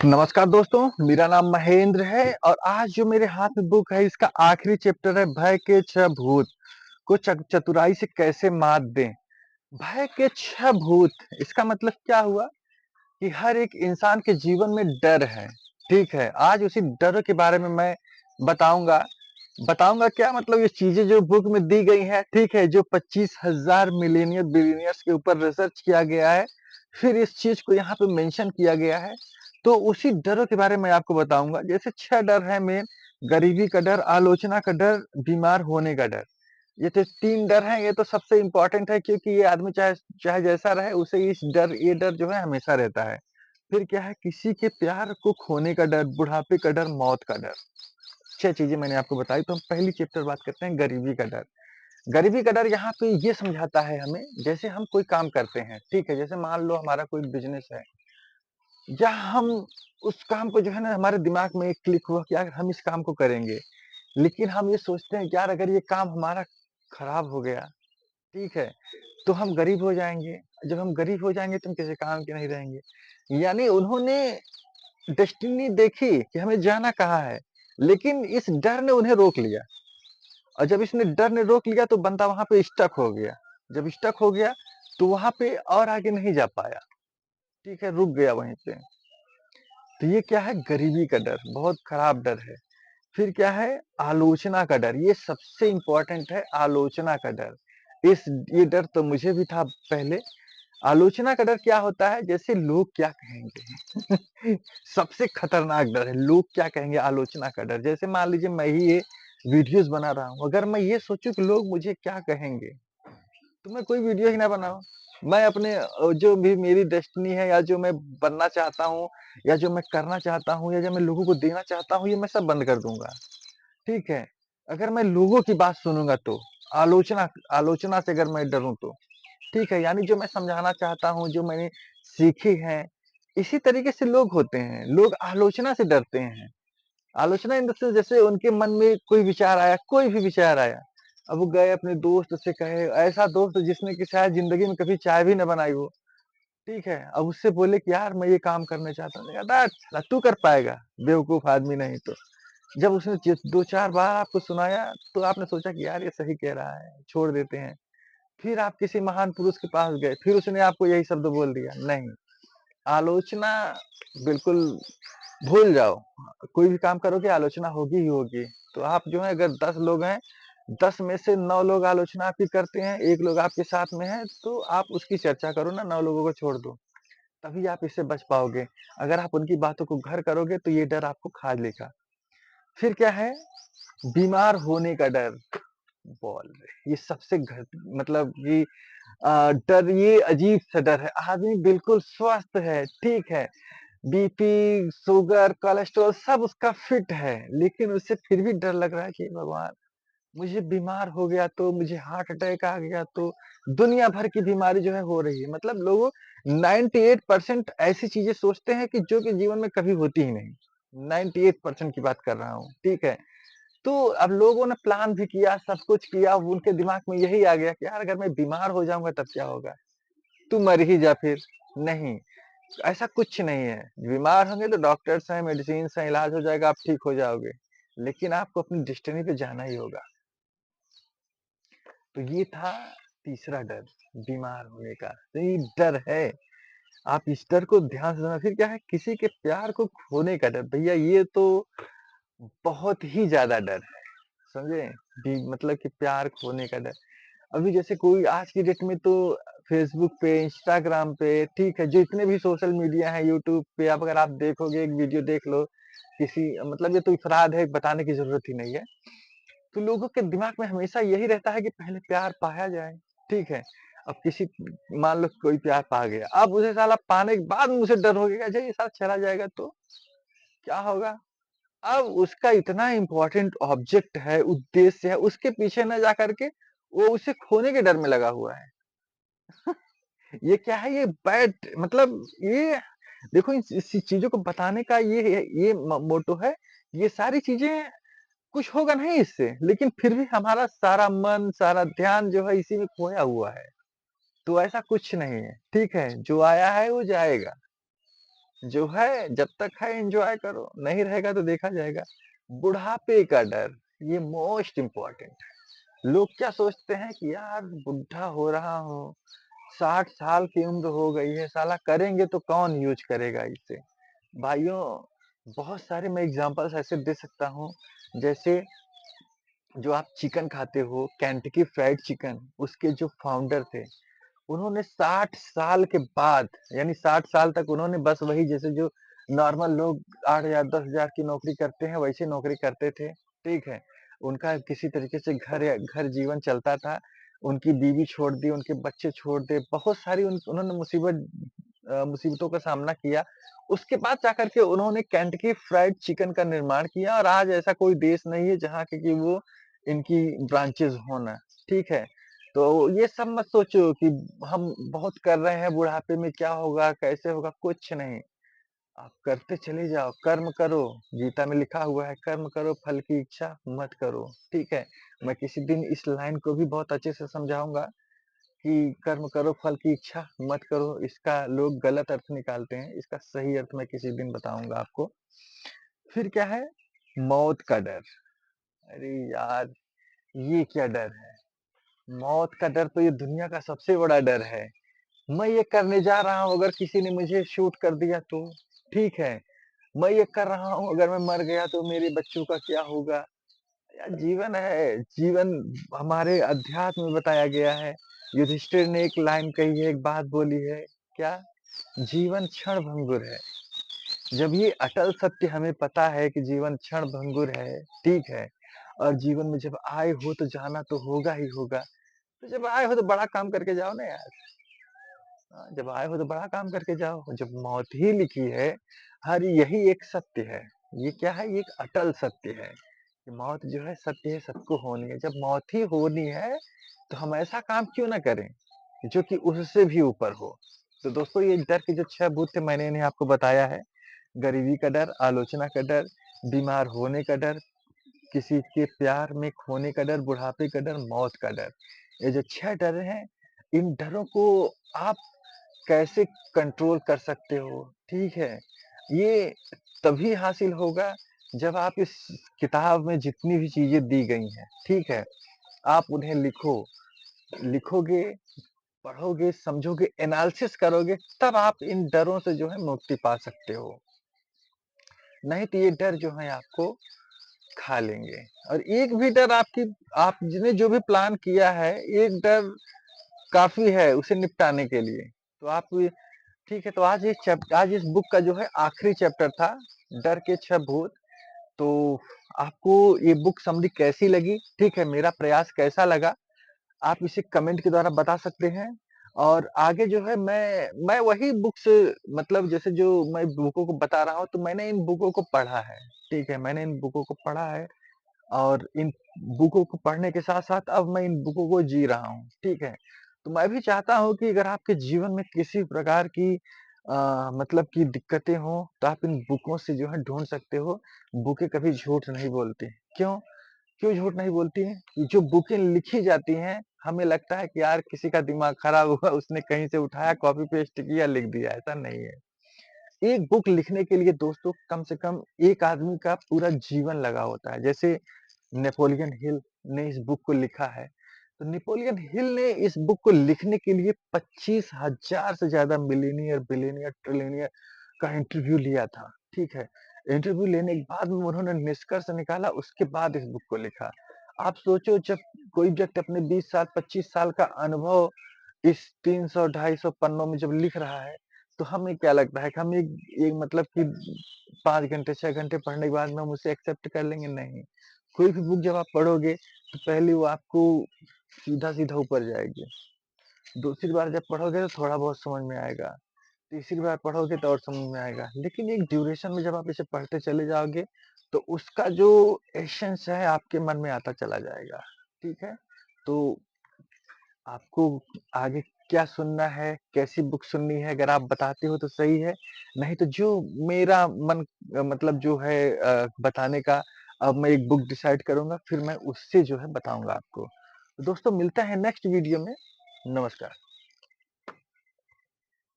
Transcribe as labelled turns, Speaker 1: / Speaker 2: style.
Speaker 1: नमस्कार दोस्तों, मेरा नाम महेंद्र है और आज जो मेरे हाथ में बुक है इसका आखिरी चैप्टर है भय के 6 भूत को चतुराई से कैसे मात दें। भय के 6 भूत इसका मतलब क्या हुआ कि हर एक इंसान के जीवन में डर है, ठीक है? आज उसी डर के बारे में मैं बताऊँगा। बताऊँगा क्या मतलब ये चीज़ें जो बुक में दी गई हैं, ठीक है? जो 25,000 मिलेनियर बिलियनियर्स के ऊपर रिसर्च किया गया है, फिर इस चीज़ को यहाँ पे मेंशन किया गया है, तो उसी डरों के बारे में आपको बताऊँगा। जैसे 6 डर हैं मेन, गरीबी का डर, आलोचना का डर, बीमार होने का डर। ये तो 3 डर हैं, ये तो सबसे इम्पोर्टेंट है क्योंकि ये आदमी चाहे चाहे जैसा रहे उसे ये डर जो है हमेशा रहता है। फिर क्या है किसी के प्यार को खोने का डर, बुढ़ापे का डर, मौत का डर। 6 चीज़ें मैंने आपको बताई तो हम पहली चैप्टर बात करते हैं गरीबी का डर। गरीबी का डर यहाँ पे ये समझाता है हमें जैसे हम कोई काम करते हैं, ठीक है? जैसे मान लो हमारा कोई बिज़नेस है या हम उस काम को जो है ना हमारे दिमाग में एक क्लिक हुआ कि यार हम इस काम को करेंगे। लेकिन हम ये सोचते हैं कि यार अगर ये काम हमारा खराब हो गया, ठीक है? तो हम गरीब हो जाएँगे। जब हम गरीब हो जाएँगे तो हम किसी काम के नहीं रहेंगे। यानी उन्होंने डेस्टिनी देखी कि हमें जाना कहाँ है, लेकिन इस डर ने उन्हें रोक लिया और जब इसने डर ने रोक लिया तो बंदा वहाँ पे स्टक हो गया। जब स्टक हो गया तो वहाँ पे और आगे नहीं जा पाया, ठीक है? रुक गया वहीं पे। तो ये क्या है गरीबी का डर, बहुत खराब डर है। फिर क्या है आलोचना का डर, ये सबसे इम्पोर्टेंट है आलोचना का डर। इस ये डर तो मुझे भी था पहले। आलोचना का डर क्या होता है जैसे लोग क्या कहेंगे? सबसे खतरनाक डर है, लोग क्या कहेंगे आलोचना का डर। जैसे मान लीजिए मैं ही ये वीडियोज़ बना रहा हूँ, अगर मैं ये सोचूँ कि लोग मुझे क्या कहेंगे? तो मैं कोई वीडियो ही ना बनाऊँ। मैं अपने जो भी मेरी डेस्टिनी है या जो मैं बनना चाहता हूँ या जो मैं करना चाहता हूँ या जो मैं लोगों को देना चाहता हूँ, ये मैं सब बंद कर दूँगा। ठीक है? अगर मैं लोगों की बात सुनूँगा तो, आलोचना आलोचना से अगर मैं डरूँ तो, ठीक है? यानी जो मैं समझाना चाहता हूँ, जो मैंने सीखी है, इसी तरीके से लोग होते हैं। लोग आलोचना से डरते हैं। आलोचना इन द सेंस जैसे उनके मन में कोई विचार आया, कोई भी विचार आया, अब वो गए अपने दोस्त से कहे, ऐसा दोस्त जिसने कि शायद ज़िंदगी में कभी चाय भी ना बनाई हो, ठीक है? अब उससे बोले कि यार मैं ये काम करना चाहता हूँ, कहता है साला तू कर पाएगा, बेवकूफ़ आदमी नहीं तो। जब उसने 2-4 बार आपको सुनाया, तो आपने सोचा कि यार ये सही कह रहा है, छोड़ देते हैं। फिर आप किसी महान पुरुष के पास गए, फिर उसने आपको यही शब्द बोल दिया, नहीं, आलोचना बिल्कुल भूल जाओ। कोई भी काम करोगे आलोचना होगी ही होगी। तो आप जो है अगर 10 लोग हैं, 10 में से 9 लोग आलोचना आपकी करते हैं, 1 लोग आपके साथ में है, तो आप उसकी चर्चा करो ना, 9 लोगों को छोड़ दो। तभी आप इससे बच पाओगे। अगर आप उनकी बातों को घर करोगे तो ये डर आपको खा लेगा। फिर क्या है, बीमार होने का डर। बॉल ये सबसे मतलब कि डर ये अजीब-सा डर है। आदमी बिल्कुल स्वस्थ है, ठीक है। बीपी, शुगर, कोलेस्ट्रॉल सब उसका फिट है, लेकिन उसे फिर भी डर लग रहा है कि भगवान मुझे बीमार हो गया तो, मुझे हार्ट अटैक आ गया तो, दुनिया भर की बीमारी जो है हो रही है। मतलब लोग 98% ऐसी चीज़ें सोचते हैं कि जो कि जीवन में कभी होती ही नहीं। 98% की बात कर रहा हूँ, ठीक है। तो अब लोगों ने प्लान भी किया, सब कुछ किया, अब उनके दिमाग में यही आ गया कि यार अगर मैं बीमार हो जाऊँगा तब क्या होगा? तू मर ही जा फिर। नहीं, ऐसा कुछ नहीं है। बीमार होंगे तो डॉक्टर्स हैं, मेडिसिन्स हैं, इलाज हो जाएगा, आप ठीक हो जाओगे। लेकिन आपको अपनी डेस्टिनी पे जाना ही होगा। तो ये था तीसरा डर, बीमार होने का। तो ये डर है, आप इस डर को ध्यान से सुना फिर क्या है किसी के प्यार को खोने का डर। भैया ये तो बहुत ही ज़्यादा डर है, समझे? मतलब कि प्यार खोने का डर। अभी जैसे कोई आज की डेट में तो फ़ेसबुक पे, इंस्टाग्राम पे, ठीक है, जितने भी सोशल मीडिया है, यूट्यूब पे अब अगर आप देखोगे, एक वीडियो देख लो, किसी मतलब ये तो इफ़राद है, बताने की ज़रूरत ही नहीं है। तो लोगों के दिमाग में हमेशा यही रहता है कि पहले प्यार पाया जाए, ठीक है? अब किसी मान लो कोई प्यार पा गया, अब उसे साला पाने के बाद मुझे डर हो गया, अच्छा ये साला चला जाएगा तो क्या होगा? अब उसका इतना इम्पोर्टेंट ऑब्जेक्ट है, उद्देश्य है, उसके पीछे ना जा कर के वो उसे खोने के डर में लगा हुआ है। ये क्या है ये बैड मतलब ये देखो इस चीज़ों को बताने का ये मोटो है, ये सारी चीज़ें कुछ होगा नहीं इससे, लेकिन फिर भी हमारा सारा मन, सारा ध्यान जो है इसी में खोया हुआ है। तो ऐसा कुछ नहीं है, ठीक है? जो आया है वो जाएगा। जो है जब तक है एन्जॉय करो, नहीं रहेगा तो देखा जाएगा। बुढ़ापे का डर, ये मोस्ट इम्पोर्टेंट है। लोग क्या सोचते हैं कि यार बुड्ढा हो रहा हूँ, 60 साल की उम्र हो गई है, साला करेंगे तो कौन यूज़ करेगा इसे? भाइयों, बहुत सारे मैं एग्ज़ाम्पल्स ऐसे दे सकता हूँ, जैसे जो आप चिकन खाते हो, केंटकी फ्राइड चिकन, उसके जो फाउंडर थे, उन्होंने 60 साल के बाद, यानी 60 साल तक उन्होंने बस वही जैसे जो नॉर्मल लोग 8,000 10,000 की नौकरी करते हैं, वैसी नौकरी करते थे, ठीक है? उनका किसी तरीके से घर जीवन चलता था। उनकी बीवी छोड़ दी, उनके बच्चे छोड़ दिए, बहुत सारी उन्होंने मुसीबतों का सामना किया। उसके बाद जाकर के उन्होंने केंटकी फ्राइड चिकन का निर्माण किया और आज ऐसा कोई देश नहीं है जहाँ के कि वो इनकी ब्रांचेज़ हो ना, ठीक है? तो ये सब मत सोचो कि हम बहुत कर रहे हैं, बुढ़ापे में क्या होगा, कैसे होगा, कुछ नहीं। आप करते चले जाओ, कर्म करो, गीता में लिखा हुआ है, कर्म करो, फल की इच्छा मत करो, ठीक है? मैं किसी दिन इस लाइन को भी बहुत अच्छे से समझाऊँगा कि कर्म करो, फल की इच्छा मत करो, इसका लोग गलत अर्थ निकालते हैं, इसका सही अर्थ मैं किसी दिन बताऊँगा आपको। फिर क्या है? मौत का डर। अरे यार! ये क्या डर है? मौत का डर तो ये दुनिया का सबसे बड़ा डर है। मैं ये करने जा रहा हूँ, अगर किसी ने मुझे शूट कर दिया तो? ठीक है। मैं ये कर रहा हूँ, अगर मैं मर गया तो मेरे बच्चों का क्या होगा? यार जीवन है, जीवन हमारे अध्यात्म में बताया गया है। युधिष्ठिर ने एक लाइन कही है, एक बात बोली है, क्या? जीवन क्षणभंगुर है। जब ये अटल सत्य हमें पता है कि जीवन क्षणभंगुर है, ठीक है? और जीवन में जब आए हो तो जाना तो होगा ही होगा। तो जब आए हो तो बड़ा काम करके जाओ ना यार। जब आए हो तो बड़ा काम करके जाओ। जब मौत ही लिखी है, हर यही एक सत्य है। ये क्या है? ये एक अटल सत्य है कि मौत जो है सत्य है, सबको होनी है। जब मौत ही होनी है, तो हम ऐसा काम क्यों ना करें, जो कि उससे भी ऊपर हो। तो दोस्तों ये डर के जो 6 भूत थे मैंने इन्हें आपको बताया है। गरीबी का डर, आलोचना का डर, बीमार होने का डर, किसी के प्यार में खोने का डर, बुढ़ापे का डर, मौत का डर। ये जो 6 डर हैं, इन डरों को आप कैसे कंट्रोल कर सकते हो, ठीक है? ये तभी हासिल होगा जब आप इस किताब में जितनी भी चीज़ें दी गई हैं, ठीक है? आप उन्हें लिखो, लिखोगे, पढ़ोगे, समझोगे, एनालिसिस करोगे, तब आप इन डरों से जो है मुक्ति पा सकते हो। नहीं तो ये डर जो है आपको खा लेंगे। और एक भी डर आपने जो भी प्लान किया है, एक डर काफ़ी है उसे निपटाने के लिए। तो आप ठीक है, तो आज इस बुक का जो है आखिरी चैप्टर था, डर के 6 भूत। तो आपको ये बुक समरी कैसी लगी? ठीक है, मेरा प्रयास कैसा लगा? आप इसे कमेंट के द्वारा बता सकते हैं। और आगे जो है मैं वही बुक्स, मतलब जैसे जो मैं बुकों को बता रहा हूँ, तो मैंने इन बुकों को पढ़ा है, ठीक है? मैंने इन बुकों को पढ़ा है और इन बुकों को पढ़ने के साथ-साथ अब मैं इन बुकों को जी रहा हूँ, ठीक है? तो मैं भी चाहता हूँ कि अगर आपके जीवन में किसी प्रकार की मतलब की दिक्कतें हों, तो आप इन बुकों से जो है ढूँढ सकते हो। बुकें कभी झूठ नहीं बोलती। क्यों? क्यों झूठ नहीं बोलती हैं? कि जो बुकें लिखी जाती हैं, हमें लगता है कि यार किसी का दिमाग खराब हुआ, उसने कहीं से उठाया, कॉपी पेस्ट किया, लिख दिया, ऐसा नहीं है। एक बुक लिखने के लिए दोस्तों कम से कम एक आदमी का पूरा जीवन लगा होता है। जैसे नेपोलियन हिल ने इस बुक को लिखा है। तो नेपोलियन हिल ने इस बुक को लिखने के लिए 25,000 से ज़्यादा मिलियनियर, बिलियनियर, ट्रिलियनियर का इंटरव्यू लिया था, ठीक है? इंटरव्यू लेने के बाद में उन्होंने निष्कर्ष निकाला, उसके बाद इस बुक को लिखा। आप सोचो जब कोई व्यक्ति अपने 20 साल, 25 साल का अनुभव इस 300 250 पन्नों में जब लिख रहा है, तो हमें क्या लगता है कि हम एक एक मतलब कि 5 घंटे, 6 घंटे पढ़ने के बाद में हम उसे एक्सेप्ट कर लेंगे? नहीं। कोई भी बुक जब आप पढ़ोगे, तो पहले वो आपको सीधा-सीधा ऊपर जाएगी। दूसरी बार जब पढ़ोगे तो थोड़ा बहुत समझ में आएगा। तीसरी बार पढ़ोगे तो और समझ में आएगा। लेकिन एक ड्यूरेशन में जब आप इसे पढ़ते चले जाओगे, तो उसका जो एसेंस है आपके मन में आता चला जाएगा। ठीक है? तो आपको आगे क्या सुनना है, कैसी बुक सुननी है, अगर आप बताते हो तो सही है, नहीं तो जो मेरा मन मतलब जो है बताने का, अब मैं एक बुक डिसाइड करूँगा, फिर मैं उससे जो है बताऊँगा आपको। तो दोस्तों मिलते हैं नेक्स्ट वीडियो में। नमस्कार।